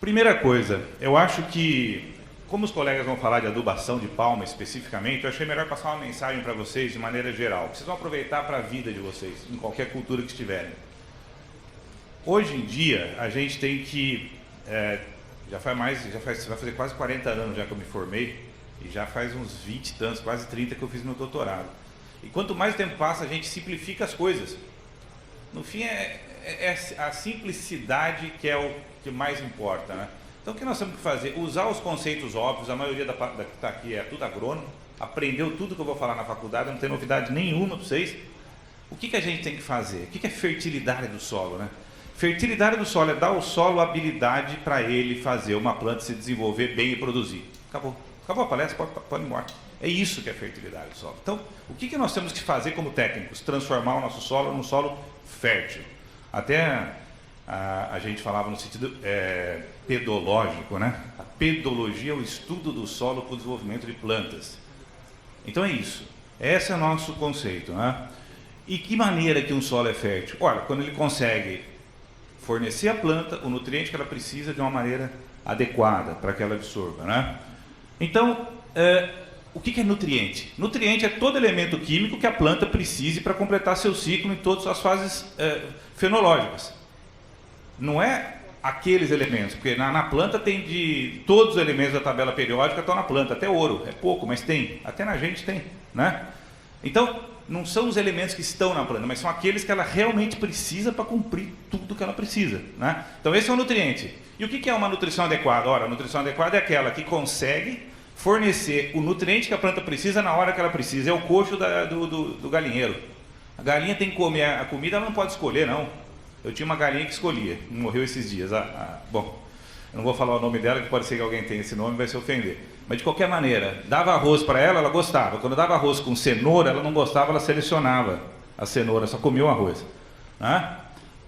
Primeira coisa, eu acho que, como os colegas vão falar de adubação de palma especificamente, eu achei melhor passar uma mensagem para vocês de maneira geral. Vocês vão aproveitar para a vida de vocês, em qualquer cultura que estiverem. Hoje em dia, a gente tem que... vai fazer quase 40 anos já que eu me formei, e já faz uns 20 e tantos, quase 30 que eu fiz meu doutorado. E quanto mais o tempo passa, a gente simplifica as coisas. No fim, é a simplicidade que é o que mais importa, né? Então, o que nós temos que fazer? Usar os conceitos óbvios. A maioria da que está aqui é tudo agrônomo, aprendeu tudo que eu vou falar na faculdade, não tem novidade nenhuma para vocês. O que a gente tem que fazer? O que é fertilidade do solo, né? Fertilidade do solo é dar ao solo habilidade para ele fazer uma planta se desenvolver bem e produzir. Acabou. Acabou a palestra, pode ir embora. É isso que é fertilidade do solo. Então, o que nós temos que fazer como técnicos? Transformar o nosso solo num solo fértil. Até a gente falava no sentido pedológico, né? A pedologia é o estudo do solo para o desenvolvimento de plantas. Então é isso. Esse é o nosso conceito, né? E que maneira que um solo é fértil? Olha, quando ele consegue fornecer à planta o nutriente que ela precisa de uma maneira adequada para que ela absorva, né? Então, o que é nutriente? Nutriente é todo elemento químico que a planta precise para completar seu ciclo em todas as fases fenológicas. Não é aqueles elementos, porque na planta tem de... Todos os elementos da tabela periódica estão na planta, até ouro, é pouco, mas tem. Até na gente tem, né? Então, não são os elementos que estão na planta, mas são aqueles que ela realmente precisa para cumprir tudo que ela precisa, né? Então, esse é o nutriente. E o que é uma nutrição adequada? Ora, a nutrição adequada é aquela que consegue fornecer o nutriente que a planta precisa na hora que ela precisa. É o coxo do galinheiro. A galinha tem que comer a comida, ela não pode escolher, não. Eu tinha uma galinha que escolhia, morreu esses dias. Bom, eu não vou falar o nome dela, que pode ser que alguém tenha esse nome e vai se ofender. Mas de qualquer maneira, dava arroz para ela, ela gostava. Quando dava arroz com cenoura, ela não gostava, ela selecionava a cenoura, só comia o arroz, né?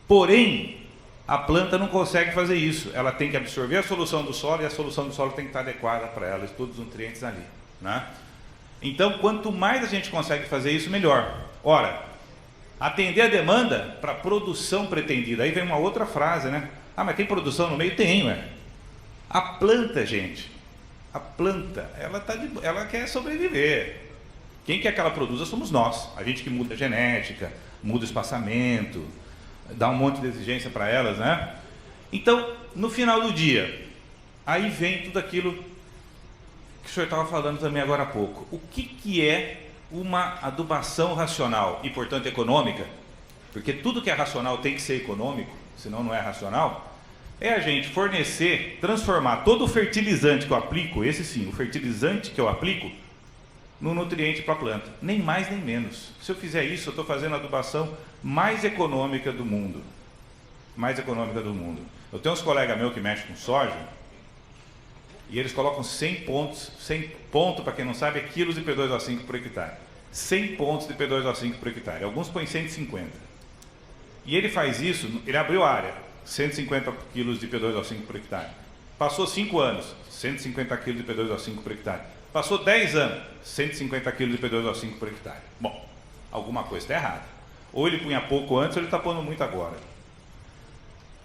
Porém, a planta não consegue fazer isso. Ela tem que absorver a solução do solo e a solução do solo tem que estar adequada para ela, todos os nutrientes ali, né? Então, quanto mais a gente consegue fazer isso, melhor. Ora, atender a demanda para a produção pretendida. Aí vem uma outra frase, né? Ah, mas tem produção no meio? Tem, ué. A planta, gente, a planta, ela quer sobreviver. Quem quer que ela produza somos nós. A gente que muda a genética, muda o espaçamento, dá um monte de exigência para elas, né? Então, no final do dia, aí vem tudo aquilo que o senhor estava falando também agora há pouco. O que é uma adubação racional e, portanto, econômica? Porque tudo que é racional tem que ser econômico, senão não é racional. É a gente fornecer, transformar todo o fertilizante que eu aplico, esse sim, o fertilizante que eu aplico, no nutriente para a planta. Nem mais nem menos. Se eu fizer isso, eu estou fazendo a adubação mais econômica do mundo. Mais econômica do mundo. Eu tenho uns colegas meus que mexem com soja, e eles colocam 100 pontos, 100 pontos, para quem não sabe, é quilos de P2O5 por hectare. 100 pontos de P2O5 por hectare. Alguns põem 150. E ele faz isso, ele abriu a área, 150 quilos de P2O5 por hectare. Passou 5 anos, 150 quilos de P2O5 por hectare. Passou 10 anos, 150 quilos de P2O5 por hectare. Bom, alguma coisa está errada. Ou ele punha pouco antes, ou ele está pondo muito agora.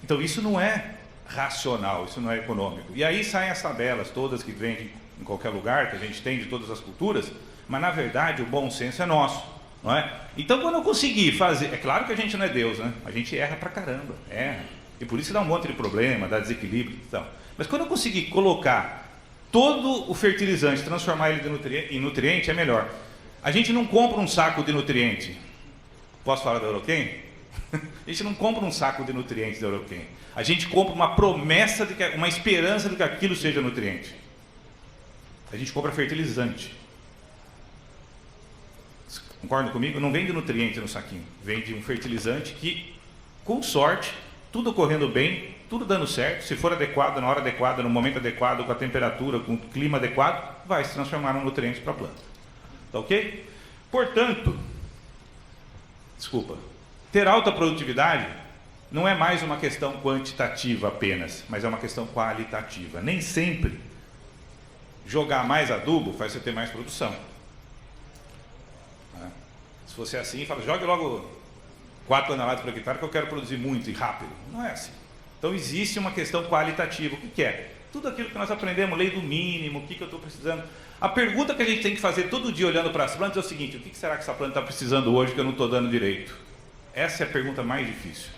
Então isso não é racional, isso não é econômico. E aí saem as tabelas todas que vendem em qualquer lugar, que a gente tem de todas as culturas, mas na verdade o bom senso é nosso, não é? Então quando eu conseguir fazer, é claro que a gente não é Deus, né? A gente erra pra caramba, erra. E por isso dá um monte de problema, dá desequilíbrio e tal. Mas quando eu conseguir colocar todo o fertilizante, transformar ele em nutriente, é melhor. A gente não compra um saco de nutriente. Posso falar da Euroquem? A gente não compra um saco de nutrientes da Euroquem. A gente compra uma promessa, uma esperança de que aquilo seja nutriente. A gente compra fertilizante. Concordam comigo? Não vende nutriente no saquinho. Vende um fertilizante que, com sorte, tudo correndo bem, tudo dando certo, se for adequado, na hora adequada, no momento adequado, com a temperatura, com o clima adequado, vai se transformar num nutriente para a planta. Tá ok? Portanto, ter alta produtividade não é mais uma questão quantitativa apenas, mas é uma questão qualitativa. Nem sempre jogar mais adubo faz você ter mais produção. Se fosse assim, fala, jogue logo 4 toneladas por hectare que eu quero produzir muito e rápido. Não é assim. Então existe uma questão qualitativa. O que é? Tudo aquilo que nós aprendemos, lei do mínimo, o que eu estou precisando. A pergunta que a gente tem que fazer todo dia olhando para as plantas é o seguinte: o que será que essa planta está precisando hoje que eu não estou dando direito? Essa é a pergunta mais difícil.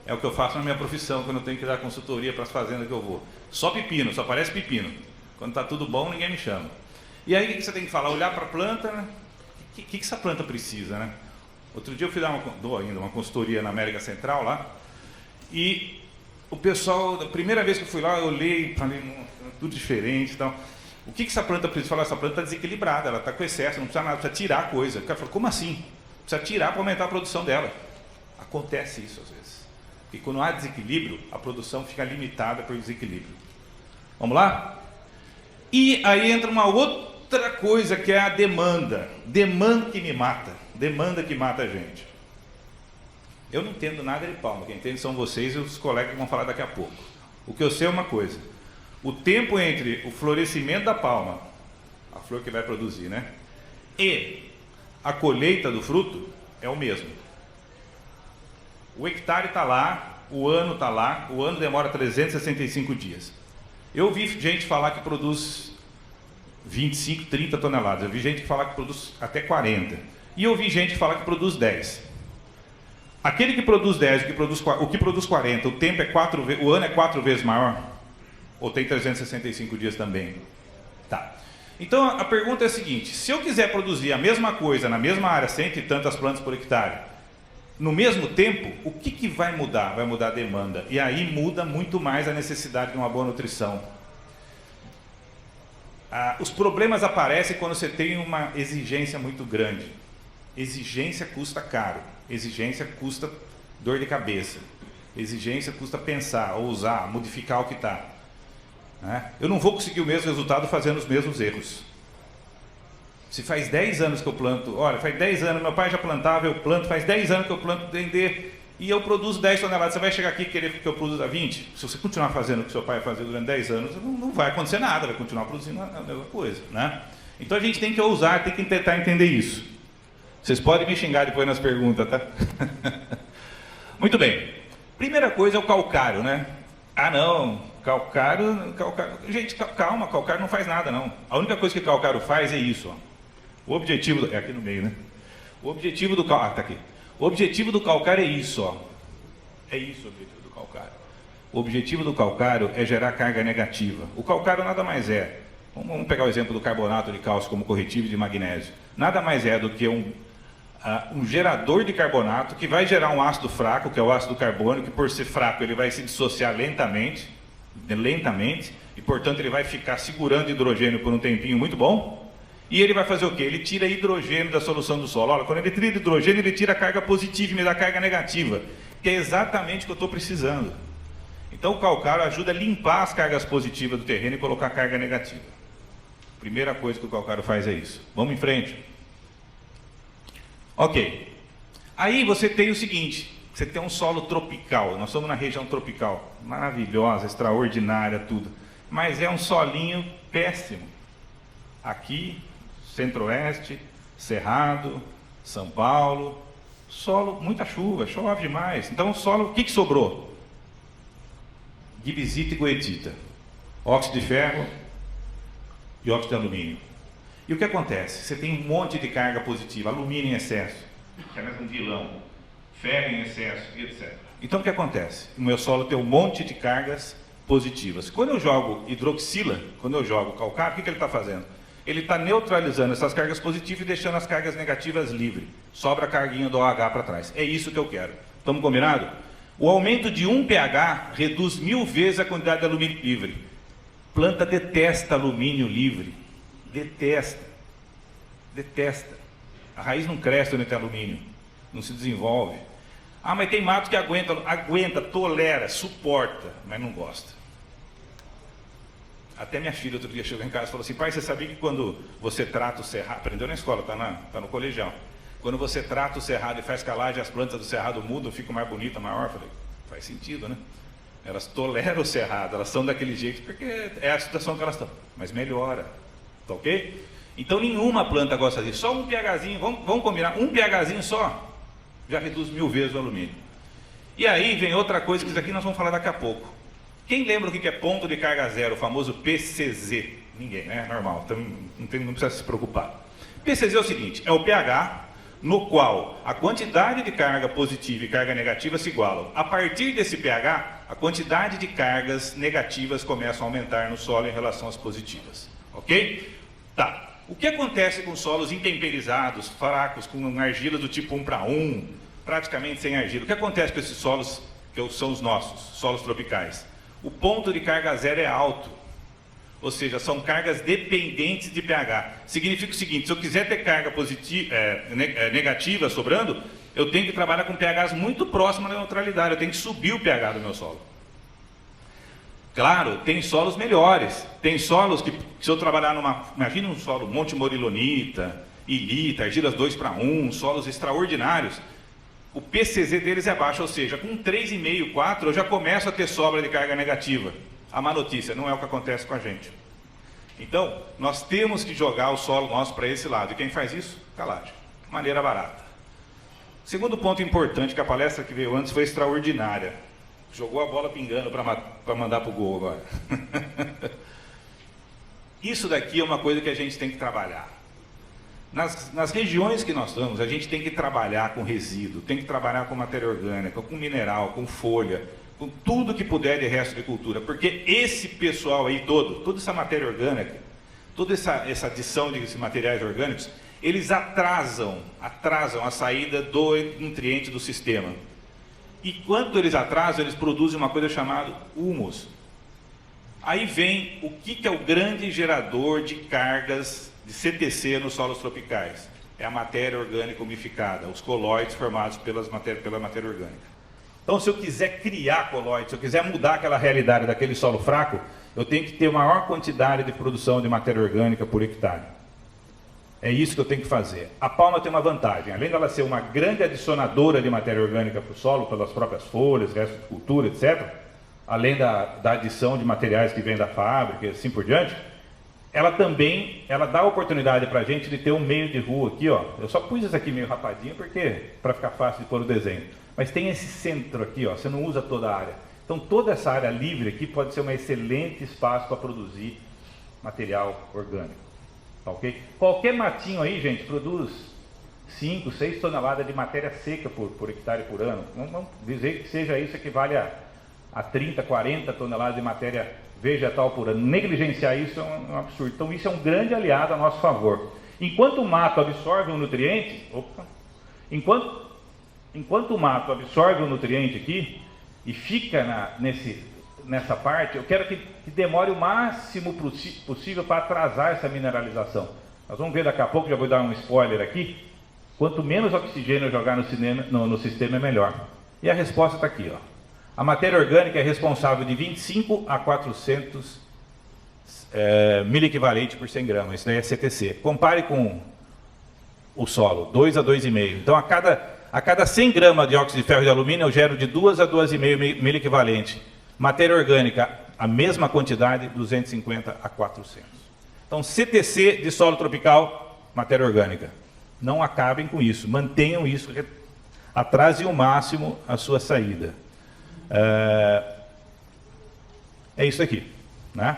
É o que eu faço na minha profissão, quando eu tenho que dar consultoria para as fazendas que eu vou. Só pepino, só aparece pepino. Quando está tudo bom, ninguém me chama. E aí o que você tem que falar? Olhar para a planta, né? O que essa planta precisa, né? Outro dia eu fui dou ainda uma consultoria na América Central lá, e o pessoal, da primeira vez que eu fui lá, eu olhei, falei, tudo diferente e tal. O que essa planta precisa? Falar, essa planta está desequilibrada, ela está com excesso, não precisa nada, precisa tirar a coisa. O cara falou, como assim? Precisa tirar para aumentar a produção dela. Acontece isso às vezes. E quando há desequilíbrio, a produção fica limitada por desequilíbrio. Vamos lá? E aí entra uma outra coisa que é a demanda. Demanda que me mata. Demanda que mata a gente. Eu não entendo nada de palma. Quem entende são vocês e os colegas que vão falar daqui a pouco. O que eu sei é uma coisa. O tempo entre o florescimento da palma, a flor que vai produzir, né? E a colheita do fruto é o mesmo. O hectare está lá, o ano está lá, o ano demora 365 dias. Eu vi gente falar que produz 25, 30 toneladas. Eu vi gente falar que produz até 40. E eu vi gente falar que produz 10. Aquele que produz 10, o que produz 40, o tempo é o ano é 4 vezes maior? Ou tem 365 dias também? Tá. Então a pergunta é a seguinte: se eu quiser produzir a mesma coisa na mesma área, 100 e tantas plantas por hectare, no mesmo tempo, o que vai mudar? Vai mudar a demanda. E aí muda muito mais a necessidade de uma boa nutrição. Os problemas aparecem quando você tem uma exigência muito grande. Exigência custa caro. Exigência custa dor de cabeça. Exigência custa pensar, ousar, modificar o que está. Né? Eu não vou conseguir o mesmo resultado fazendo os mesmos erros. Se faz 10 anos que eu planto, olha, faz 10 anos, meu pai já plantava, eu planto, faz 10 anos que eu planto dendê e eu produzo 10 toneladas, você vai chegar aqui e querer que eu produza 20? Se você continuar fazendo o que seu pai fazia durante 10 anos, não vai acontecer nada, vai continuar produzindo a mesma coisa, né? Então a gente tem que ousar, tem que tentar entender isso. Vocês podem me xingar depois nas perguntas, tá? Muito bem. Primeira coisa é o calcário, né? Ah, não, calcário... Gente, calma, calcário não faz nada, não. A única coisa que calcário faz é isso, ó. O objetivo... É aqui no meio, né? O objetivo do calcário... Ah, tá aqui. O objetivo do calcário é isso, ó. É isso o objetivo do calcário. O objetivo do calcário é gerar carga negativa. O calcário nada mais é... Vamos pegar o exemplo do carbonato de cálcio como corretivo de magnésio. Nada mais é do que um gerador de carbonato que vai gerar um ácido fraco, que é o ácido carbônico, que por ser fraco ele vai se dissociar lentamente, e portanto ele vai ficar segurando hidrogênio por um tempinho muito bom. E ele vai fazer o quê? Ele tira hidrogênio da solução do solo. Olha, quando ele tira hidrogênio, ele tira a carga positiva e me dá carga negativa, que é exatamente o que eu estou precisando. Então o calcário ajuda a limpar as cargas positivas do terreno e colocar carga negativa. Primeira coisa que o calcário faz é isso. Vamos em frente. Ok. Aí você tem o seguinte, você tem um solo tropical. Nós estamos na região tropical, maravilhosa, extraordinária, tudo. Mas é um solinho péssimo. Aqui, Centro-Oeste, Cerrado, São Paulo, solo, muita chuva, chove demais. Então o solo, o que sobrou? Gibsita e goethita, óxido de ferro e óxido de alumínio. E o que acontece? Você tem um monte de carga positiva, alumínio em excesso, que é mesmo um vilão, ferro em excesso, e etc. Então o que acontece? O meu solo tem um monte de cargas positivas. Quando eu jogo hidroxila, quando eu jogo calcário, o que ele está fazendo? Ele está neutralizando essas cargas positivas e deixando as cargas negativas livres. Sobra a carguinha do OH para trás. É isso que eu quero. Estamos combinados? O aumento de 1 pH reduz 1000 vezes a quantidade de alumínio livre. Planta detesta alumínio livre. Detesta. Detesta. A raiz não cresce onde tem alumínio. Não se desenvolve. Ah, mas tem mato que aguenta, tolera, suporta, mas não gosta. Até minha filha outro dia chegou em casa e falou assim: pai, você sabia que quando você trata o cerrado, aprendeu na escola, tá no colegial, quando você trata o cerrado e faz calagem, as plantas do cerrado mudam, ficam mais bonitas, maior? Eu falei, faz sentido, né? Elas toleram o cerrado, elas são daquele jeito porque é a situação que elas estão, mas melhora, tá ok? Então nenhuma planta gosta disso, só um pHzinho, vamos combinar, um pHzinho só, já reduz 1000 vezes o alumínio. E aí vem outra coisa que isso aqui nós vamos falar daqui a pouco. Quem lembra o que é ponto de carga zero, o famoso PCZ? Ninguém, né? Normal, então não precisa se preocupar. PCZ é o seguinte, é o pH no qual a quantidade de carga positiva e carga negativa se igualam. A partir desse pH, a quantidade de cargas negativas começam a aumentar no solo em relação às positivas. Ok? Tá. O que acontece com solos intemperizados, fracos, com argila do tipo 1:1, praticamente sem argila? O que acontece com esses solos, que são os nossos, solos tropicais? O ponto de carga zero é alto. Ou seja, são cargas dependentes de pH. Significa o seguinte, se eu quiser ter carga positiva, negativa sobrando, eu tenho que trabalhar com pHs muito próximos da neutralidade, eu tenho que subir o pH do meu solo. Claro, tem solos melhores, tem solos que, se eu trabalhar imagina um solo Monte Morilonita, Ilita, argilas 2:1, solos extraordinários, o PCZ deles é baixo, ou seja, com 3,5, 4, eu já começo a ter sobra de carga negativa. A má notícia, não é o que acontece com a gente. Então, nós temos que jogar o solo nosso para esse lado. E quem faz isso? Calagem. Maneira barata. Segundo ponto importante, que a palestra que veio antes foi extraordinária. Jogou a bola pingando para mandar para o gol agora. Isso daqui é uma coisa que a gente tem que trabalhar. Nas regiões que nós estamos, a gente tem que trabalhar com resíduo, tem que trabalhar com matéria orgânica, com mineral, com folha, com tudo que puder de resto de cultura, porque esse pessoal aí toda essa matéria orgânica, toda essa adição de materiais orgânicos, eles atrasam a saída do nutriente do sistema. E quando eles atrasam, eles produzem uma coisa chamada humus. Aí vem o que é o grande gerador de cargas de CTC nos solos tropicais. É a matéria orgânica umificada, os colóides formados pela matéria orgânica. Então, se eu quiser criar colóides, se eu quiser mudar aquela realidade daquele solo fraco, eu tenho que ter maior quantidade de produção de matéria orgânica por hectare. É isso que eu tenho que fazer. A palma tem uma vantagem, além dela ser uma grande adicionadora de matéria orgânica para o solo, pelas próprias folhas, resto de cultura, etc., além da adição de materiais que vêm da fábrica e assim por diante, ela também dá a oportunidade para a gente de ter um meio de rua aqui, ó. Eu só pus isso aqui meio rapadinho para ficar fácil de pôr o desenho. Mas tem esse centro aqui, ó, você não usa toda a área. Então toda essa área livre aqui pode ser um excelente espaço para produzir material orgânico. Tá, ok? Qualquer matinho aí, gente, produz 5, 6 toneladas de matéria seca por hectare por ano. Vamos dizer que seja isso equivale a 30, 40 toneladas de matéria vegetal por ano. Negligenciar isso é um absurdo. Então isso é um grande aliado a nosso favor. Enquanto o mato absorve um nutriente, enquanto o mato absorve o nutriente aqui e fica nessa parte, eu quero que demore o máximo possível para atrasar essa mineralização. Nós vamos ver daqui a pouco, já vou dar um spoiler aqui. Quanto menos oxigênio eu jogar no sistema é melhor. E a resposta está aqui, ó. A matéria orgânica é responsável de 25 a 400 miliequivalente por 100 gramas. Isso daí é CTC. Compare com o solo, 2 a 2,5. Então, a cada 100 gramas de óxido de ferro e de alumínio, eu gero de 2 a 2,5 miliequivalente. Matéria orgânica, a mesma quantidade, 250 a 400. Então, CTC de solo tropical, matéria orgânica. Não acabem com isso, mantenham isso, atrasem ao máximo a sua saída. É isso aqui, né?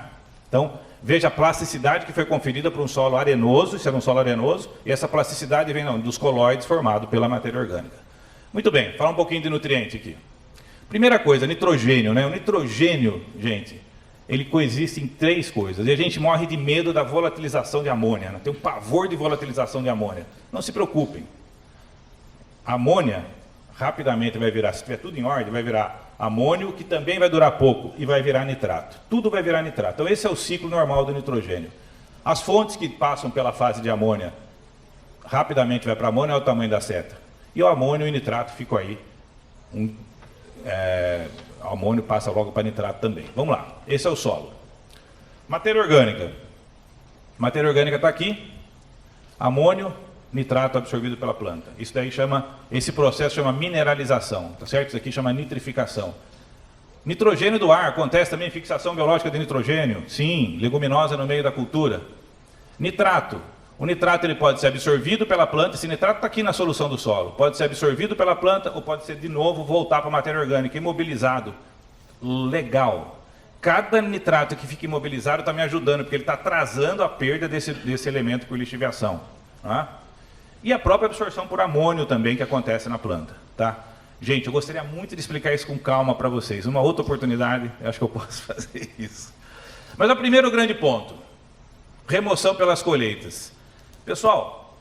Então, veja a plasticidade que foi conferida para um solo arenoso, isso era um solo arenoso, e essa plasticidade vem dos colóides formados pela matéria orgânica. Muito bem, falar um pouquinho de nutriente aqui. Primeira coisa, nitrogênio, né? O nitrogênio, gente, ele coexiste em 3 coisas, e a gente morre de medo da volatilização de amônia, né? Tem um pavor de volatilização de amônia. Não se preocupem. A amônia rapidamente vai virar, se tiver tudo em ordem, vai virar amônio, que também vai durar pouco, e vai virar nitrato. Tudo vai virar nitrato. Então esse é o ciclo normal do nitrogênio. As fontes que passam pela fase de amônia, rapidamente vai para amônia, é o tamanho da seta. E o amônio e o nitrato ficam aí. O amônio passa logo para nitrato também. Vamos lá, esse é o solo. Matéria orgânica. Matéria orgânica está aqui. Amônio, nitrato absorvido pela planta. Isso daí esse processo chama mineralização, tá certo? Isso aqui chama nitrificação. Nitrogênio do ar, acontece também fixação biológica de nitrogênio? Sim, leguminosa no meio da cultura. Nitrato, O nitrato ele pode ser absorvido pela planta, esse nitrato está aqui na solução do solo, pode ser absorvido pela planta ou pode ser de novo voltar para a matéria orgânica, imobilizado. Legal. Cada nitrato que fica imobilizado está me ajudando, porque ele está atrasando a perda desse elemento por lixiviação. Tá? E a própria absorção por amônio também que acontece na planta. Tá? Gente, eu gostaria muito de explicar isso com calma para vocês. Uma outra oportunidade, eu acho que eu posso fazer isso. Mas o primeiro grande ponto, remoção pelas colheitas. Pessoal,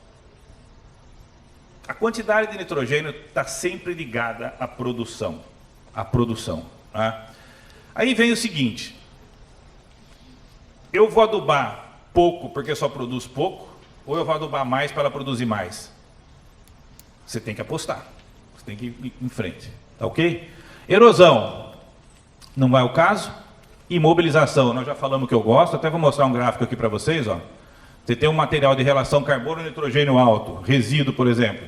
a quantidade de nitrogênio está sempre ligada à produção. Tá? Aí vem o seguinte, eu vou adubar pouco porque só produz pouco, ou eu vou adubar mais para ela produzir mais? Você tem que apostar, você tem que ir em frente, tá ok? Erosão, não vai ao caso. Imobilização, nós já falamos que eu gosto, até vou mostrar um gráfico aqui para vocês, ó. Você tem um material de relação carbono-nitrogênio alto, resíduo, por exemplo.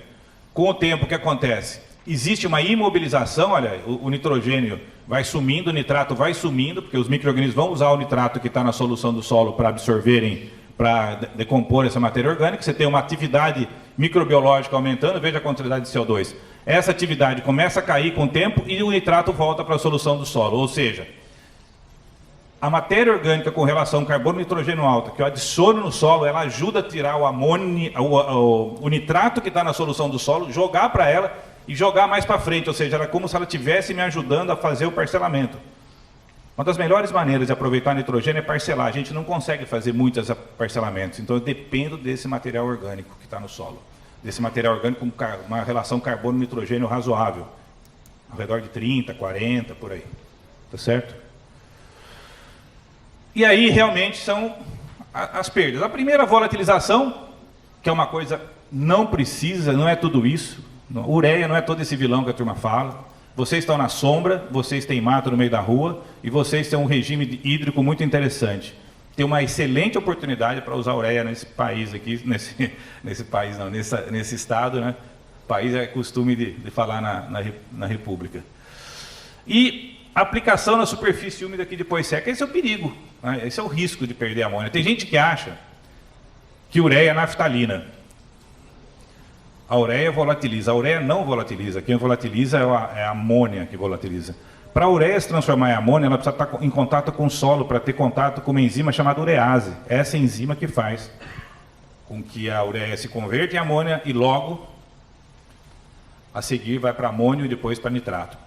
Com o tempo, o que acontece? Existe uma imobilização, olha, o nitrogênio vai sumindo, o nitrato vai sumindo, porque os micro-organismos vão usar o nitrato que está na solução do solo para absorverem, para decompor essa matéria orgânica. Você tem uma atividade microbiológica aumentando, veja a quantidade de CO2. Essa atividade começa a cair com o tempo e o nitrato volta para a solução do solo, ou seja, a matéria orgânica com relação carbono-nitrogênio alto, que eu adiciono no solo, ela ajuda a tirar o amônio, o nitrato que está na solução do solo, jogar para ela e jogar mais para frente, ou seja, era como se ela estivesse me ajudando a fazer o parcelamento. Uma das melhores maneiras de aproveitar nitrogênio é parcelar. A gente não consegue fazer muitos parcelamentos, então eu dependo desse material orgânico que está no solo. Desse material orgânico com uma relação carbono-nitrogênio razoável, ao redor de 30, 40, por aí. Tá certo? E aí, realmente, são as perdas. A primeira, volatilização, que é uma coisa, não precisa, não é tudo isso. Ureia não é todo esse vilão que a turma fala. Vocês estão na sombra, vocês têm mato no meio da rua, e vocês têm um regime hídrico muito interessante. Tem uma excelente oportunidade para usar ureia nesse país aqui, nesse estado, né? País é costume de falar na República. E aplicação na superfície úmida que depois seca, esse é o perigo, né? Esse é o risco de perder amônia. Tem gente que acha que ureia é naftalina. A ureia volatiliza, a ureia não volatiliza, quem volatiliza é a amônia que volatiliza. Para a ureia se transformar em amônia, ela precisa estar em contato com o solo, para ter contato com uma enzima chamada urease. Essa enzima que faz com que a ureia se converta em amônia e logo, a seguir, vai para amônio e depois para nitrato.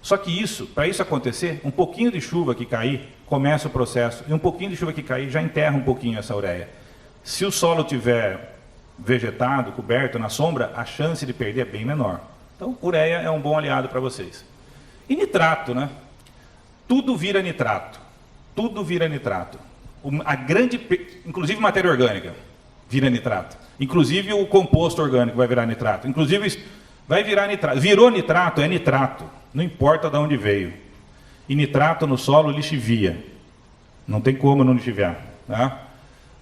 Só que para isso acontecer, um pouquinho de chuva que cair, começa o processo, e um pouquinho de chuva que cair já enterra um pouquinho essa ureia. Se o solo tiver vegetado, coberto, na sombra, a chance de perder é bem menor. Então, ureia é um bom aliado para vocês. E nitrato, né? Tudo vira nitrato. Tudo vira nitrato. Inclusive matéria orgânica vira nitrato. Inclusive o composto orgânico vai virar nitrato. Inclusive vai virar nitrato. Virou nitrato, é nitrato. Não importa de onde veio. E nitrato no solo lixivia. Não tem como não lixiviar. Tá?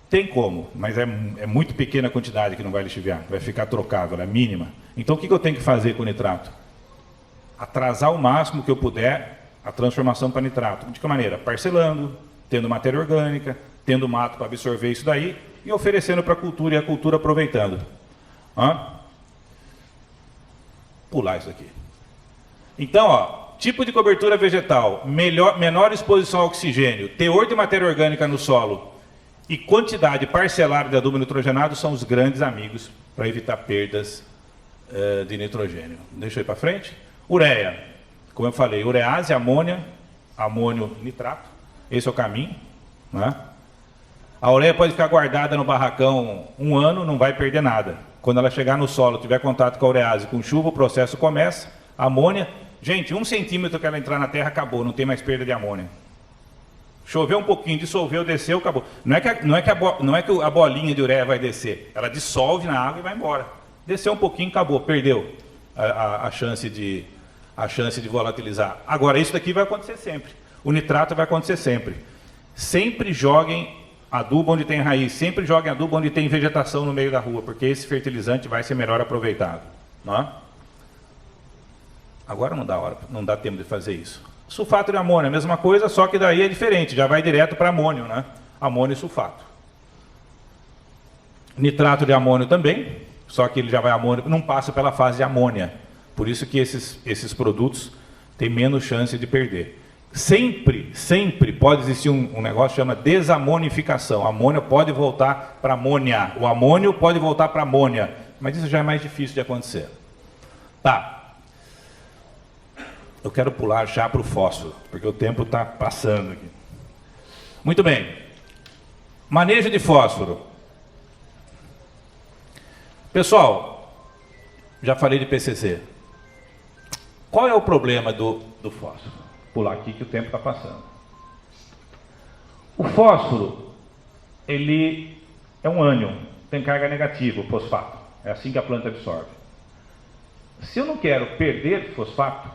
Tem como, mas é muito pequena a quantidade que não vai lixiviar. Vai ficar trocável, é mínima. Então o que eu tenho que fazer com o nitrato? Atrasar o máximo que eu puder a transformação para nitrato. De que maneira? Parcelando, tendo matéria orgânica, tendo mato para absorver isso daí e oferecendo para a cultura e a cultura aproveitando. Pular isso aqui. Então, ó, tipo de cobertura vegetal, menor exposição ao oxigênio, teor de matéria orgânica no solo e quantidade parcelada de adubo nitrogenado são os grandes amigos para evitar perdas de nitrogênio. Deixa eu ir para frente. Ureia, como eu falei, urease, amônia, amônio, nitrato. Esse é o caminho. Né? A ureia pode ficar guardada no barracão 1 ano, não vai perder nada. Quando ela chegar no solo, tiver contato com a urease, com chuva, o processo começa. Amônia, gente, 1 centímetro que ela entrar na terra, acabou, não tem mais perda de amônia. Choveu um pouquinho, dissolveu, desceu, acabou. Não é que a bolinha de ureia vai descer, ela dissolve na água e vai embora. Desceu um pouquinho, acabou, perdeu a chance de volatilizar. Agora, isso daqui vai acontecer sempre. O nitrato vai acontecer sempre. Sempre joguem adubo onde tem raiz, sempre joguem adubo onde tem vegetação no meio da rua, porque esse fertilizante vai ser melhor aproveitado. Não é? Agora não dá tempo de fazer isso. Sulfato de amônio, a mesma coisa, só que daí é diferente, já vai direto para amônio, né? Amônio e sulfato. Amônio e sulfato. Sulfato de amônio, a mesma coisa, só que daí é diferente, já vai direto para amônio, né? Amônio e sulfato. Sulfato de amônio, a mesma coisa, só que daí é diferente, já vai direto para amônio, né? Amônio e sulfato. Nitrato de amônio também, só que ele já vai amônio, não passa pela fase de amônia. Por isso que esses produtos têm menos chance de perder. Sempre pode existir um negócio que chama desamonificação. A amônia pode voltar para amônia, o amônio pode voltar para amônia, mas isso já é mais difícil de acontecer. Tá. Eu quero pular já para o fósforo, porque o tempo está passando aqui. Muito bem. Manejo de fósforo. Pessoal, já falei de PCC. Qual é o problema do fósforo? Vou pular aqui que o tempo está passando. O fósforo, ele é um ânion, tem carga negativa, o fosfato. É assim que a planta absorve. Se eu não quero perder fosfato,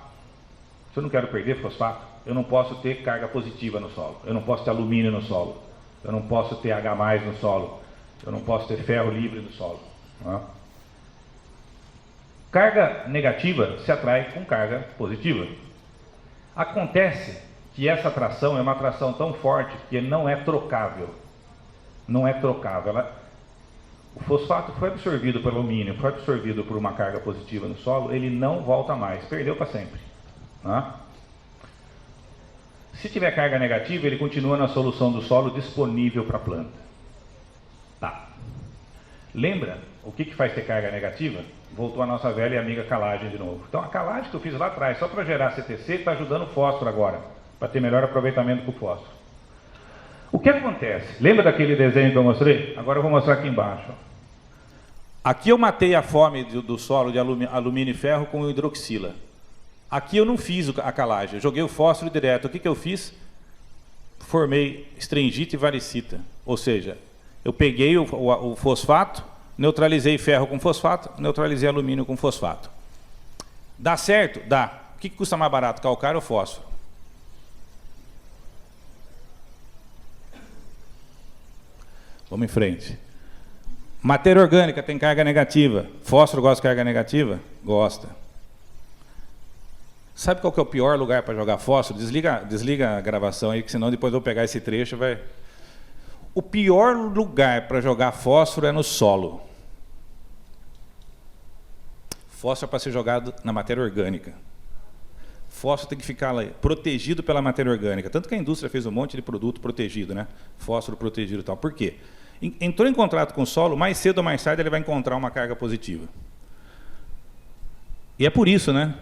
eu não posso ter carga positiva no solo. Eu não posso ter alumínio no solo. Eu não posso ter H+ no solo. Eu não posso ter ferro livre no solo. Carga negativa se atrai com carga positiva. Acontece que essa atração é uma atração tão forte que não é trocável. Não é trocável. O fosfato foi absorvido pelo alumínio, foi absorvido por uma carga positiva no solo, ele não volta mais, perdeu para sempre. Se tiver carga negativa, ele continua na solução do solo disponível para a planta. Tá. Lembra o que faz ter carga negativa? Voltou a nossa velha e amiga calagem de novo. Então a calagem que eu fiz lá atrás, só para gerar CTC, está ajudando o fósforo agora, para ter melhor aproveitamento com o fósforo. O que acontece? Lembra daquele desenho que eu mostrei? Agora eu vou mostrar aqui embaixo. Aqui eu matei a fome do solo de alumínio e ferro com hidroxila. Aqui eu não fiz a calagem, eu joguei o fósforo direto. O que eu fiz? Formei estrengita e varicita. Ou seja, eu peguei o fosfato, neutralizei ferro com fosfato, neutralizei alumínio com fosfato. Dá certo? Dá. O que custa mais barato, calcário ou fósforo? Vamos em frente. Matéria orgânica tem carga negativa. Fósforo gosta de carga negativa? Gosta. Sabe qual que é o pior lugar para jogar fósforo? Desliga a gravação aí, que senão depois eu vou pegar esse trecho e vai... O pior lugar para jogar fósforo é no solo. Fósforo é para ser jogado na matéria orgânica. Fósforo tem que ficar lá, protegido pela matéria orgânica. Tanto que a indústria fez um monte de produto protegido, né? Fósforo protegido e tal. Por quê? Entrou em contato com o solo, mais cedo ou mais tarde ele vai encontrar uma carga positiva. E é por isso, né?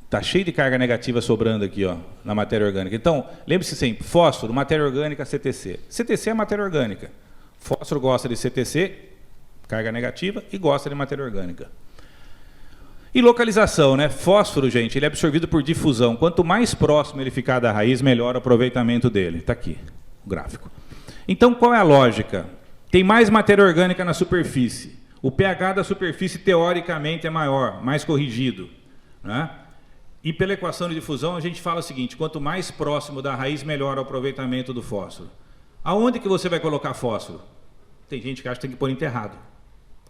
Está cheio de carga negativa sobrando aqui, ó, na matéria orgânica. Então, lembre-se sempre, fósforo, matéria orgânica, CTC. CTC é matéria orgânica. Fósforo gosta de CTC, carga negativa, e gosta de matéria orgânica. E localização, né? Fósforo, gente, ele é absorvido por difusão. Quanto mais próximo ele ficar da raiz, melhor o aproveitamento dele. Está aqui o gráfico. Então, qual é a lógica? Tem mais matéria orgânica na superfície. O pH da superfície, teoricamente, é maior, mais corrigido, né? E pela equação de difusão, a gente fala o seguinte, quanto mais próximo da raiz, melhor o aproveitamento do fósforo. Aonde que você vai colocar fósforo? Tem gente que acha que tem que pôr enterrado.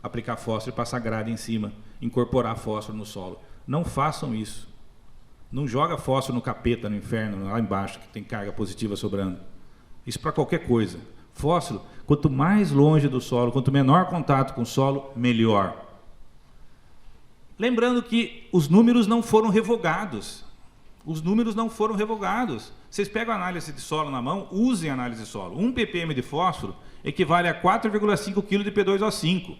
Aplicar fósforo e passar grade em cima, incorporar fósforo no solo. Não façam isso. Não joga fósforo no capeta, no inferno, lá embaixo, que tem carga positiva sobrando. Isso para qualquer coisa. Fósforo, quanto mais longe do solo, quanto menor contato com o solo, melhor. Lembrando que os números não foram revogados. Os números não foram revogados. Vocês pegam a análise de solo na mão, usem a análise de solo. 1 ppm de fósforo equivale a 4,5 kg de P2O5.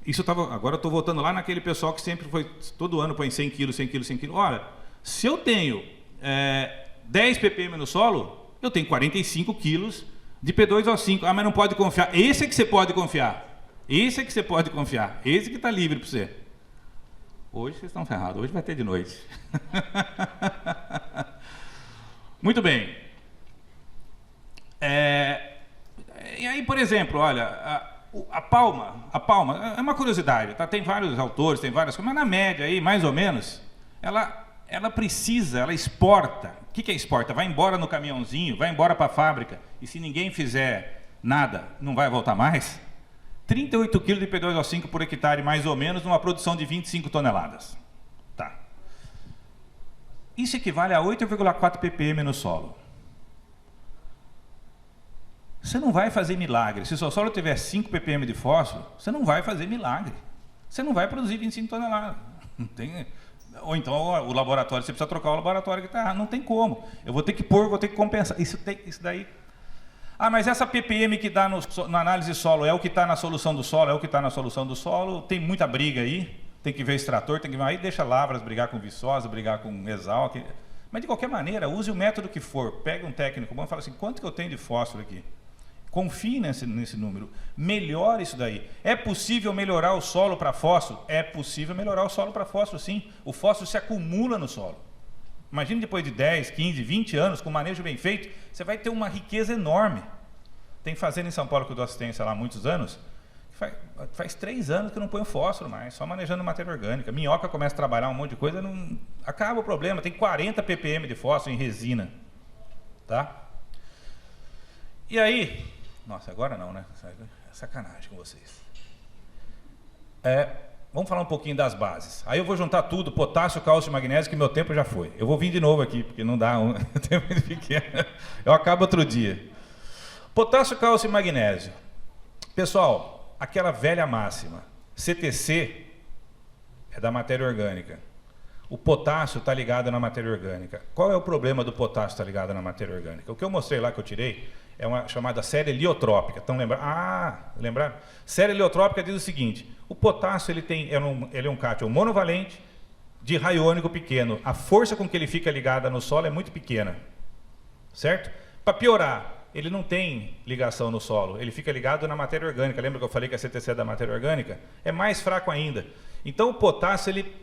Isso tava, agora eu estou voltando lá naquele pessoal que sempre foi, todo ano põe 100 kg, 100 kg, 100 kg. Ora, se eu tenho 10 ppm no solo, eu tenho 45 quilos de P2O5. Ah, mas não pode confiar. Esse é que você pode confiar. Esse é que você pode confiar. Esse que está livre para você. Hoje vocês estão ferrados. Hoje vai ter de noite. Muito bem. E aí, por exemplo, olha, a palma é uma curiosidade, tá? Tem vários autores, tem várias coisas, mas na média aí, mais ou menos, ela precisa, ela exporta. O que é exporta? Vai embora no caminhãozinho, vai embora para a fábrica, e se ninguém fizer nada, não vai voltar mais? 38 kg de P2O5 por hectare, mais ou menos, numa produção de 25 toneladas. Tá. Isso equivale a 8,4 ppm no solo. Você não vai fazer milagre. Se o seu solo tiver 5 ppm de fósforo, você não vai fazer milagre. Você não vai produzir 25 toneladas. Não tem... Ou então o laboratório, você precisa trocar o laboratório que está errado. Não tem como. Eu vou ter que pôr, vou ter que compensar. Isso daí... Ah, mas essa ppm que dá na análise solo é o que está na solução do solo, é o que está na solução do solo. Tem muita briga aí. Tem que ver extrator, tem que ver... Aí deixa Lavras brigar com Viçosa, brigar com Exalc. Mas de qualquer maneira, use o método que for. Pega um técnico bom e fala assim, quanto que eu tenho de fósforo aqui? Confie nesse número, melhore isso daí. É possível melhorar o solo para fósforo? É possível melhorar o solo para fósforo, sim. O fósforo se acumula no solo. Imagine depois de 10, 15, 20 anos, com manejo bem feito, você vai ter uma riqueza enorme. Tem fazenda em São Paulo que eu dou assistência lá há muitos anos, faz 3 anos que eu não ponho fósforo mais, só manejando matéria orgânica. Minhoca começa a trabalhar um monte de coisa, não acaba o problema. Tem 40 ppm de fósforo em resina. Tá? E aí... Nossa, agora não, né? É sacanagem com vocês. Vamos falar um pouquinho das bases. Aí eu vou juntar tudo, potássio, cálcio e magnésio, que meu tempo já foi. Eu vou vir de novo aqui, porque não dá, o tempo é pequeno. Eu acabo outro dia. Potássio, cálcio e magnésio. Pessoal, aquela velha máxima, CTC é da matéria orgânica. O potássio está ligado na matéria orgânica. Qual é o problema do potássio estar ligado na matéria orgânica? O que eu mostrei lá, que eu tirei, é uma chamada série heliotrópica. Então, lembraram? Série heliotrópica diz o seguinte, o potássio ele é um cátion monovalente de raio iônico pequeno. A força com que ele fica ligado no solo é muito pequena. Certo? Para piorar, ele não tem ligação no solo, ele fica ligado na matéria orgânica. Lembra que eu falei que a CTC é da matéria orgânica? É mais fraco ainda. Então, o potássio ele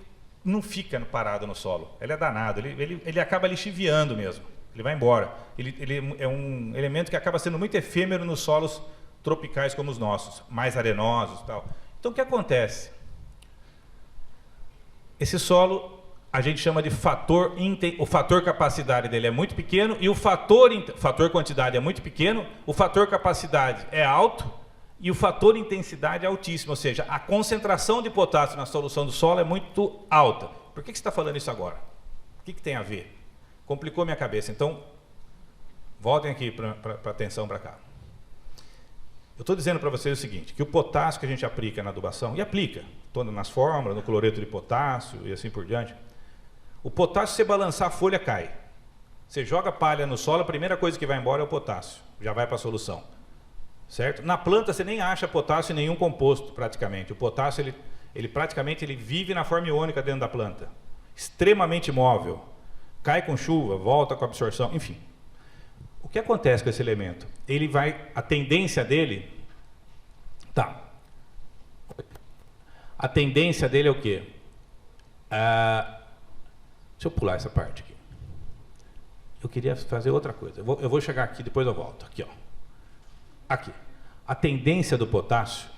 não fica parado no solo. Ele é danado, ele acaba lixiviando mesmo. Ele vai embora. Ele é um elemento que acaba sendo muito efêmero nos solos tropicais como os nossos, mais arenosos e tal. Então, o que acontece? Esse solo, a gente chama de o fator capacidade dele é muito pequeno e o fator quantidade é muito pequeno, o fator capacidade é alto e o fator intensidade é altíssimo, ou seja, a concentração de potássio na solução do solo é muito alta. Por que você está falando isso agora? O que tem a ver? Complicou minha cabeça. Então, voltem aqui para atenção para cá. Eu estou dizendo para vocês o seguinte, que o potássio que a gente aplica na adubação, e aplica, nas fórmulas, no cloreto de potássio e assim por diante, o potássio, se você balançar a folha, cai. Você joga palha no solo, a primeira coisa que vai embora é o potássio, já vai para a solução. Certo? Na planta você nem acha potássio em nenhum composto, praticamente. O potássio, ele praticamente vive na forma iônica dentro da planta. Extremamente móvel. Cai com chuva, volta com absorção, enfim. O que acontece com esse elemento? A tendência dele... Tá. A tendência dele é o quê? Deixa eu pular essa parte aqui. Eu queria fazer outra coisa. Eu vou chegar aqui, depois eu volto. Aqui, ó. Aqui. A tendência do potássio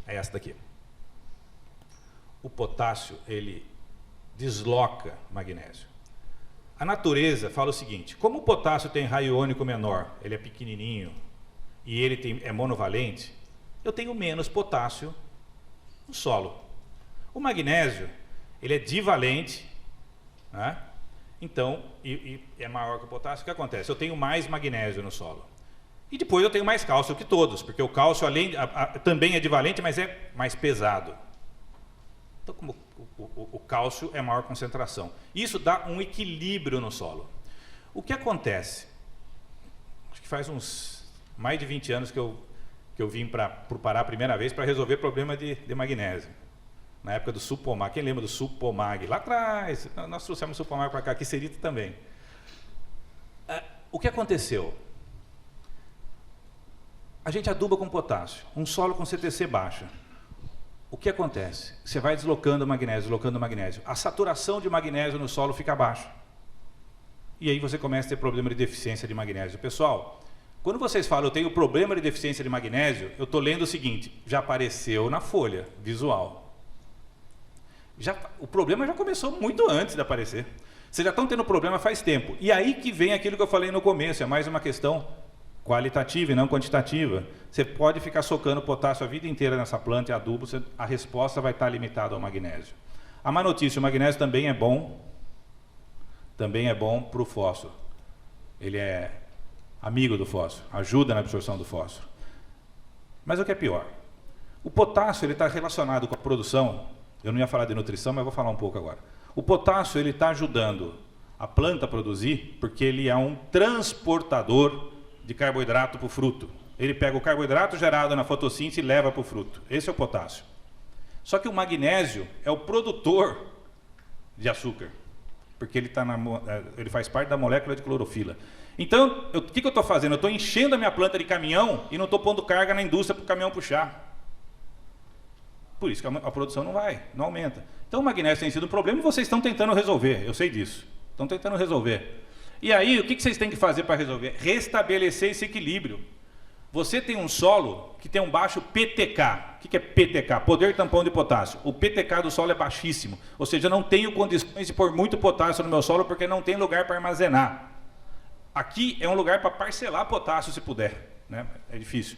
é essa daqui. O potássio, ele desloca magnésio. A natureza fala o seguinte, como o potássio tem raio iônico menor, ele é pequenininho e ele é monovalente, eu tenho menos potássio no solo. O magnésio, ele é divalente, né? Então, é maior que o potássio. O que acontece? Eu tenho mais magnésio no solo. E depois eu tenho mais cálcio que todos, porque o cálcio também é divalente, mas é mais pesado. Então, como o cálcio é maior concentração. Isso dá um equilíbrio no solo. O que acontece? Acho que faz uns mais de 20 anos que eu vim para o Pará a primeira vez para resolver problema de magnésio. Na época do Supomag. Quem lembra do Supomag? Lá atrás, nós trouxemos o Supomag para cá, que Serita também. O que aconteceu? A gente aduba com potássio, um solo com CTC baixa. O que acontece? Você vai deslocando o magnésio. A saturação de magnésio no solo fica baixa. E aí você começa a ter problema de deficiência de magnésio. Pessoal, quando vocês falam eu tenho problema de deficiência de magnésio, eu estou lendo o seguinte, já apareceu na folha visual. O problema já começou muito antes de aparecer. Vocês já estão tendo problema faz tempo. E aí que vem aquilo que eu falei no começo, é mais uma questão qualitativa e não quantitativa. Você pode ficar socando potássio a vida inteira nessa planta e adubo, a resposta vai estar limitada ao magnésio. A má notícia, o magnésio também é bom para o fósforo. Ele é amigo do fósforo, ajuda na absorção do fósforo. Mas o que é pior? O potássio está relacionado com a produção, eu não ia falar de nutrição, mas vou falar um pouco agora. O potássio está ajudando a planta a produzir, porque ele é um transportador de carboidrato para o fruto. Ele pega o carboidrato gerado na fotossíntese e leva para o fruto. Esse é o potássio. Só que o magnésio é o produtor de açúcar, porque ele faz parte da molécula de clorofila. Então, o que eu estou fazendo? Eu estou enchendo a minha planta de caminhão e não estou pondo carga na indústria para o caminhão puxar. Por isso que a produção não aumenta. Então o magnésio tem sido um problema e vocês estão tentando resolver, eu sei disso. Estão tentando resolver. E aí, o que vocês têm que fazer para resolver? Restabelecer esse equilíbrio. Você tem um solo que tem um baixo PTK. O que é PTK? Poder tampão de potássio. O PTK do solo é baixíssimo. Ou seja, eu não tenho condições de pôr muito potássio no meu solo porque não tem lugar para armazenar. Aqui é um lugar para parcelar potássio se puder, né? É difícil.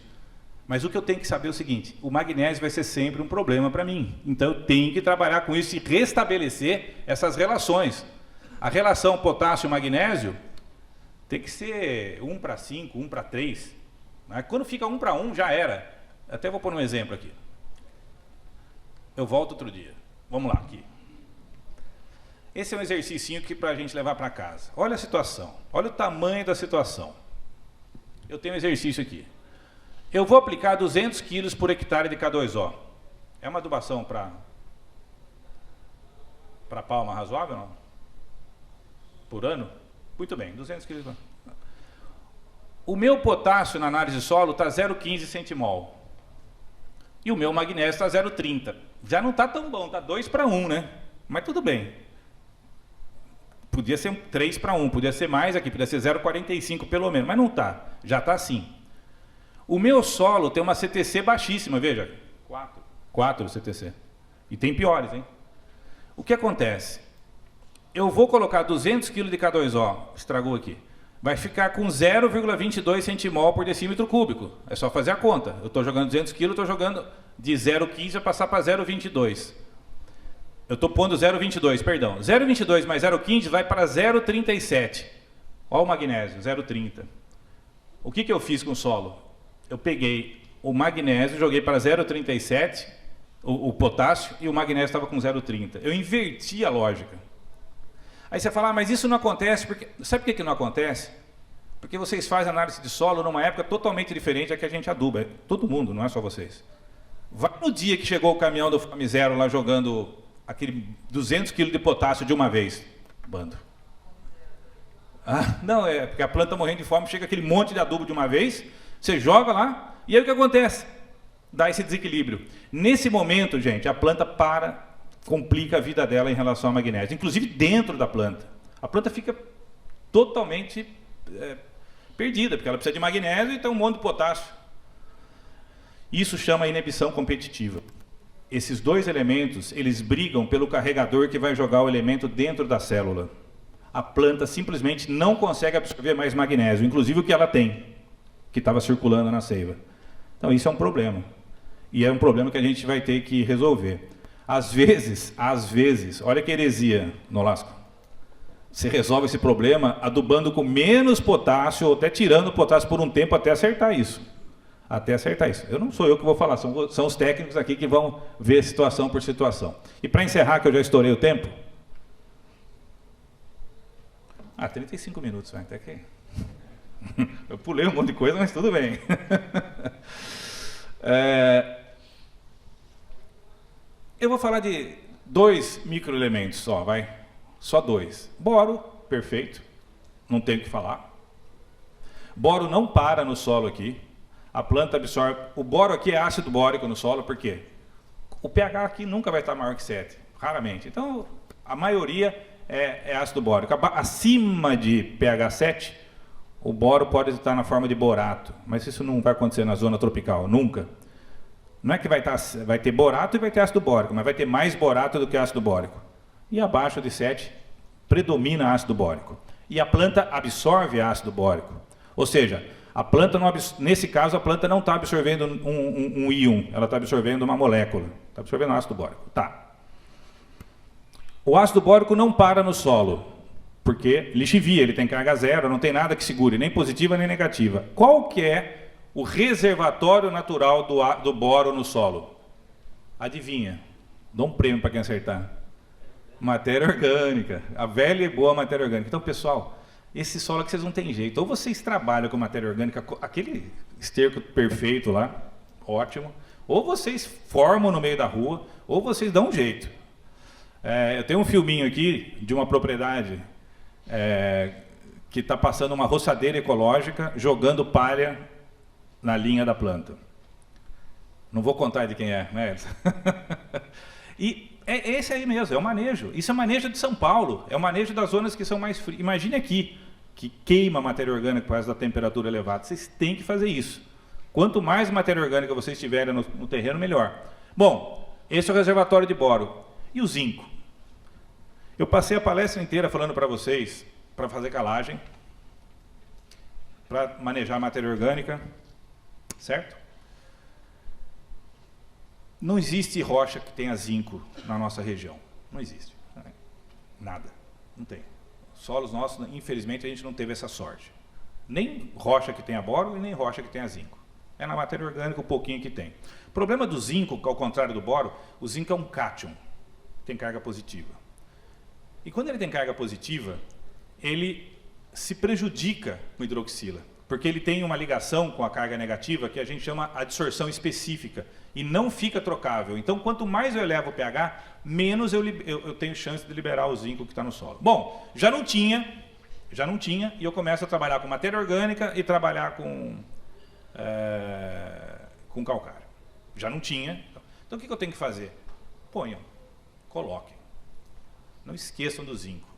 Mas o que eu tenho que saber é o seguinte, o magnésio vai ser sempre um problema para mim. Então eu tenho que trabalhar com isso e restabelecer essas relações. A relação potássio-magnésio tem que ser 1:5, 1:3. Né? Quando fica 1:1 já era. Até vou pôr um exemplo aqui. Eu volto outro dia. Vamos lá, aqui. Esse é um exercício que para a gente levar para casa. Olha a situação, olha o tamanho da situação. Eu tenho um exercício aqui. Eu vou aplicar 200 kg por hectare de K2O. É uma adubação para palma razoável, não? Por ano? Muito bem, 200 kg. O meu potássio na análise de solo está 0,15 centimol. E o meu magnésio está 0,30. Já não está tão bom, está 2:1, né? Mas tudo bem. Podia ser 3:1, podia ser mais aqui, podia ser 0,45 pelo menos, mas não está. Já está assim. O meu solo tem uma CTC baixíssima, veja. 4 CTC. E tem piores, hein? O que acontece? Eu vou colocar 200 kg de K2O, estragou aqui. Vai ficar com 0,22 centimol por decímetro cúbico. É só fazer a conta. Eu estou jogando 200 kg, estou jogando de 0,15 a passar para 0,22. Eu estou pondo 0,22, perdão. 0,22 mais 0,15 vai para 0,37. Olha o magnésio, 0,30. O que eu fiz com o solo? Eu peguei o magnésio, joguei para 0,37, o potássio, e o magnésio estava com 0,30. Eu inverti a lógica. Aí você fala, mas isso não acontece, porque... Sabe por que não acontece? Porque vocês fazem análise de solo numa época totalmente diferente da que a gente aduba. Todo mundo, não é só vocês. Vai no dia que chegou o caminhão do Fome Zero lá jogando aquele 200 kg de potássio de uma vez. Bando. Ah, não, é porque a planta morrendo de fome, chega aquele monte de adubo de uma vez, você joga lá, e aí o que acontece? Dá esse desequilíbrio. Nesse momento, gente, a planta complica a vida dela em relação ao magnésio, inclusive dentro da planta. A planta fica totalmente perdida, porque ela precisa de magnésio e tem um monte de potássio. Isso chama inibição competitiva. Esses dois elementos, eles brigam pelo carregador que vai jogar o elemento dentro da célula. A planta simplesmente não consegue absorver mais magnésio, inclusive o que ela tem, que estava circulando na seiva. Então isso é um problema. E é um problema que a gente vai ter que resolver. Às vezes, olha que heresia, Nolasco. Você resolve esse problema adubando com menos potássio, ou até tirando o potássio por um tempo até acertar isso. Eu não sou eu que vou falar, são os técnicos aqui que vão ver situação por situação. E para encerrar, que eu já estourei o tempo. 35 minutos, vai até que... Eu pulei um monte de coisa, mas tudo bem. Eu vou falar de 2 microelementos só, vai. Só 2. Boro, perfeito. Não tenho o que falar. Boro não para no solo aqui. A planta absorve... O boro aqui é ácido bórico no solo, por quê? O pH aqui nunca vai estar maior que 7, raramente. Então, a maioria é ácido bórico. Acima de pH 7, o boro pode estar na forma de borato, mas isso não vai acontecer na zona tropical, nunca. Não é que vai ter borato e vai ter ácido bórico, mas vai ter mais borato do que ácido bórico. E abaixo de 7, predomina ácido bórico. E a planta absorve ácido bórico. Ou seja, a planta nesse caso, a planta não está absorvendo um íon, ela está absorvendo uma molécula. Está absorvendo ácido bórico. Tá. O ácido bórico não para no solo. porque lixivia, ele tem carga zero, não tem nada que segure, nem positiva nem negativa. Qual que é o reservatório natural do boro no solo? Adivinha? Dou um prêmio para quem acertar. Matéria orgânica, a velha e boa matéria orgânica. Então, pessoal, esse solo aqui vocês não tem jeito. Ou vocês trabalham com matéria orgânica, aquele esterco perfeito lá, ótimo. Ou vocês formam no meio da rua, ou vocês dão um jeito. Eu tenho um filminho aqui de uma propriedade que está passando uma roçadeira ecológica, jogando palha na linha da planta. Não vou contar de quem é, né? E é esse aí mesmo, é o manejo. Isso é manejo de São Paulo, é o manejo das zonas que são mais frias. Imagine aqui, que queima matéria orgânica por causa da temperatura elevada. Vocês têm que fazer isso. Quanto mais matéria orgânica vocês tiverem no terreno, melhor. Bom, esse é o reservatório de boro. E o zinco? Eu passei a palestra inteira falando para vocês, para fazer calagem, para manejar matéria orgânica, certo? Não existe rocha que tenha zinco na nossa região. Não existe. Nada. Não tem. Solos nossos, infelizmente, a gente não teve essa sorte. Nem rocha que tenha boro e nem rocha que tenha zinco. É na matéria orgânica o pouquinho que tem. O problema do zinco, ao contrário do boro, o zinco é um cátion. Tem carga positiva. E quando ele tem carga positiva, ele se prejudica com hidroxila. Porque ele tem uma ligação com a carga negativa que a gente chama adsorção específica e não fica trocável. Então, quanto mais eu elevo o pH, menos eu tenho chance de liberar o zinco que está no solo. Bom, já não tinha, e eu começo a trabalhar com matéria orgânica e trabalhar com calcário. Já não tinha. Então, o que eu tenho que fazer? Ponham, coloquem. Não esqueçam do zinco.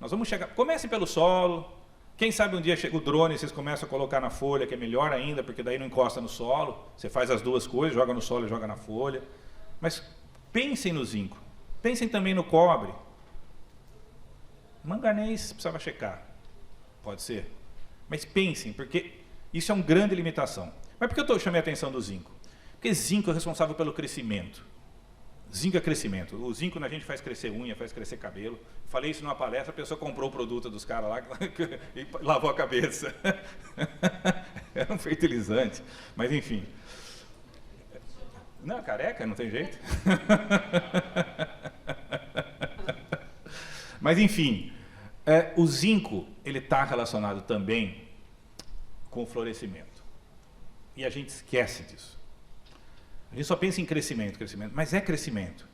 Nós vamos chegar, comecem pelo solo. Quem sabe um dia chega o drone e vocês começam a colocar na folha, que é melhor ainda, porque daí não encosta no solo. Você faz as duas coisas, joga no solo e joga na folha. Mas pensem no zinco. Pensem também no cobre. Manganês precisava checar. Pode ser. Mas pensem, porque isso é uma grande limitação. Mas por que eu chamei a atenção do zinco? Porque zinco é responsável pelo crescimento. Zinco é crescimento. O zinco na gente faz crescer unha, faz crescer cabelo. Falei isso numa palestra, a pessoa comprou o produto dos caras lá e lavou a cabeça. Era um fertilizante. Mas enfim. Não, careca, não tem jeito. Mas enfim, o zinco ele está relacionado também com o florescimento. E a gente esquece disso. A gente só pensa em crescimento, mas é crescimento.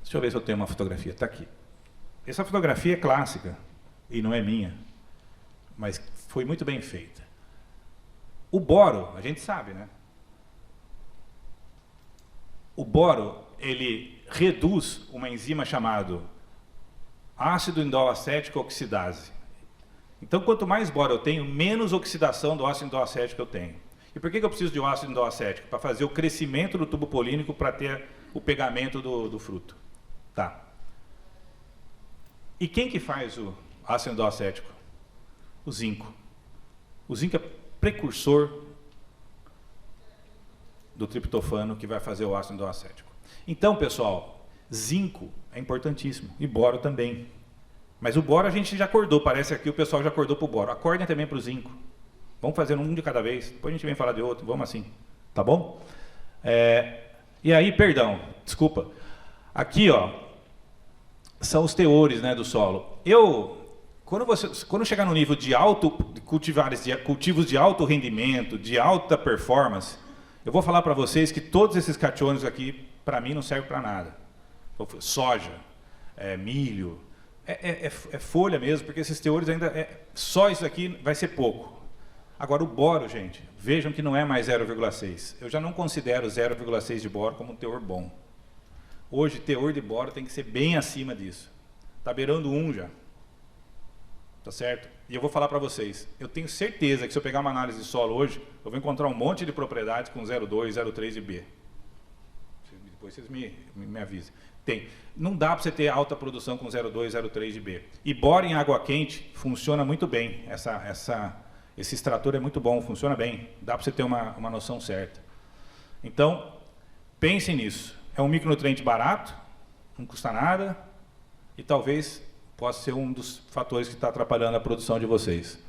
Deixa eu ver se eu tenho uma fotografia. Está aqui. Essa fotografia é clássica, e não é minha, mas foi muito bem feita. O boro, a gente sabe, né? O boro, ele reduz uma enzima chamada ácido indolacético oxidase. Então, quanto mais boro eu tenho, menos oxidação do ácido indolacético eu tenho. E por que eu preciso de um ácido indolacético? Para fazer o crescimento do tubo polínico para ter o pegamento do fruto. Tá. E quem que faz o ácido indolacético? O zinco. O zinco é precursor do triptofano que vai fazer o ácido indolacético. Então, pessoal, zinco é importantíssimo. E boro também. Mas o boro a gente já acordou. Parece que o pessoal já acordou para o boro. Acordem também para o zinco. Vamos fazer um de cada vez, depois a gente vem falar de outro, vamos assim, tá bom? E aí, perdão, desculpa. Aqui, ó, são os teores, né, do solo. Quando chegar no nível de cultivos de alto rendimento, de alta performance, eu vou falar para vocês que todos esses cationes aqui, para mim, não servem para nada. Soja, milho, é folha mesmo, porque esses teores ainda, só isso aqui vai ser pouco. Agora, o boro, gente, vejam que não é mais 0,6. Eu já não considero 0,6 de boro como um teor bom. Hoje, teor de boro tem que ser bem acima disso. Está beirando 1 já. Tá certo? E eu vou falar para vocês, eu tenho certeza que se eu pegar uma análise de solo hoje, eu vou encontrar um monte de propriedades com 0,2, 0,3 de B. Depois vocês me avisem. Tem. Não dá para você ter alta produção com 0,2, 0,3 de B. E boro em água quente funciona muito bem. Esse extrator é muito bom, funciona bem. Dá para você ter uma noção certa. Então, pensem nisso. É um micronutriente barato, não custa nada, e talvez possa ser um dos fatores que está atrapalhando a produção de vocês.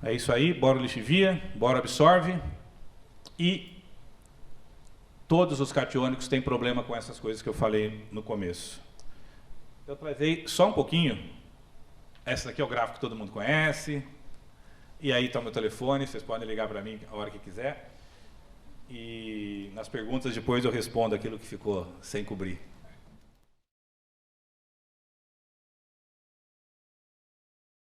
É isso aí, bora lixivia, bora absorve. E todos os catiônicos têm problema com essas coisas que eu falei no começo. Eu trazei só um pouquinho. Essa daqui é o gráfico que todo mundo conhece. E aí está o meu telefone, vocês podem ligar para mim a hora que quiser. E nas perguntas depois eu respondo aquilo que ficou sem cobrir.